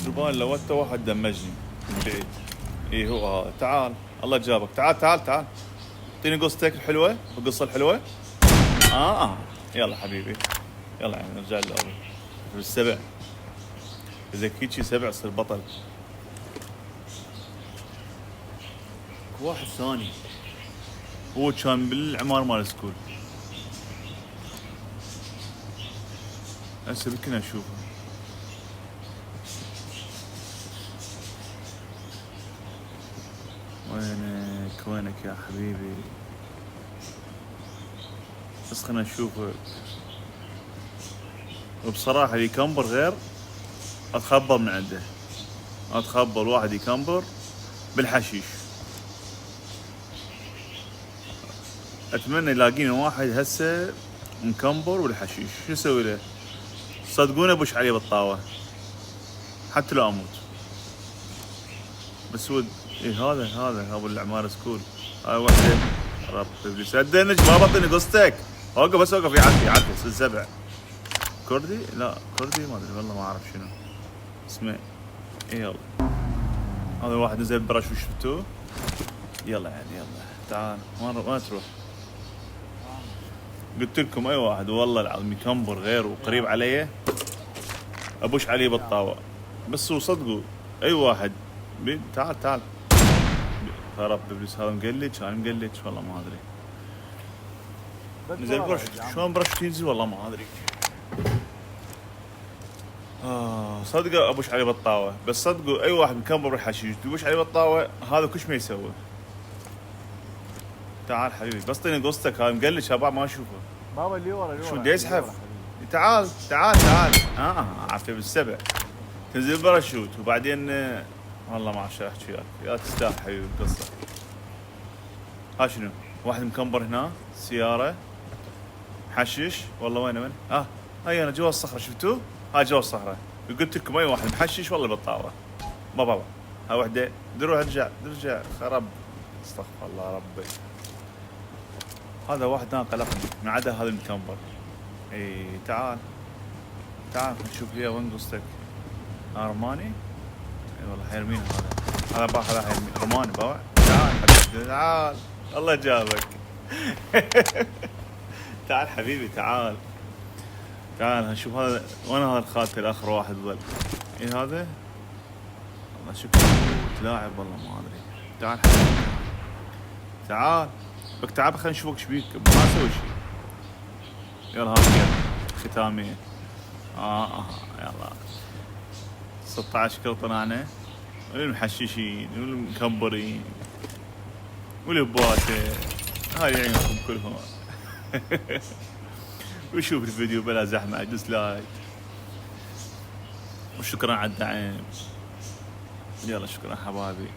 زبان لوته واحد دمجني من بعيد. اي هو هذا. تعال الله جابك. تعال تعال تعال اعطيني قصتك الحلوه، القصه الحلوه. يلا حبيبي يلا يعني نرجع للأول. بالسبع اذا كيت شي سبع صير بطل. واحد ثاني هو كان بالعمار مال السكول. هسه يمكن اشوفه. وينك وينك يا حبيبي؟ بس خلنا نشوفك. وبصراحة اللي يكمبر غير اتخبر من عنده. اتخبر واحد يكمبر بالحشيش. اتمنى يلاقينا واحد هسه مكمبر بالحشيش. شو اسوي له؟ صدقوني ابوش عليه بالطاوة حتى لو اموت. بس هو هذا ابو العمار سكول. هاي وحده. رب ابليس ادنج ما بطني قصتك. اوقف بس اوقف. يعدي السبع. كردي؟ لا كردي ما ادري والله ما اعرف شنو اسمه. يلا هذا واحد نزل برش وشفتوه. يلا يعني يلا تعال. ما تروح. قلت لكم اي واحد والله العظيم يكمبر غير وقريب علي ابوش عليه بالطاوة. بس هو صدقوا اي واحد تعال يا رب ابليس هذا مقلج. انا مقلج والله ما ادري. نزل برش شلون برش ينزل والله ما ادري. صدق ابوش عليه بالطاوة. بس صدقوا اي واحد مكمبر بالحشيش تبوش عليه بالطاوة هذا كش ما يسوي. تعال حبيبي بس طيني قصتك. هاي مقلج شباب ما اشوفه. بابا اللي ورا شو بدي يزحف. تعال عافية بالسبع. تنزل باراشوت وبعدين والله ما اعرف احكي وياك. يا تستاهل حبيبي القصة. ها شنو؟ واحد مكمبر هنا سيارة محشش. والله وين هاي انا جوا الصخرة شفتوه؟ هاي جوا الصخرة. قلت لكم اي واحد محشش والله بالطاوة. بابا هاي وحدة دروح ارجع خرب. استغفر الله ربي. هذا واحد هنا قلقني ما عدا هذا المكمبر. اي تعال نشوف فيها وين قصتك. ارماني؟ اي والله حيرمينا هذا باع هذا حيرمي ارماني باع. تعال حبيبي تعال الله جابك. تعال حبيبي تعال نشوف هذا وين. هذا الخاتم الاخر واحد ظل. اي هذا والله شكله تلاعب والله ما ادري. تعال حبيبي تعال خلينا نشوفك ايش بيك. ما اسوي شيء. يلا هذا ختامية. يلا 16 كيلو طلعنا. والمحششين والمكمبرين والبواتة. هاي عيونكم كلهم. وشوف الفيديو بلا زحمة ادوس لايك. وشكرا على الدعم. يلا شكرا حبايبي.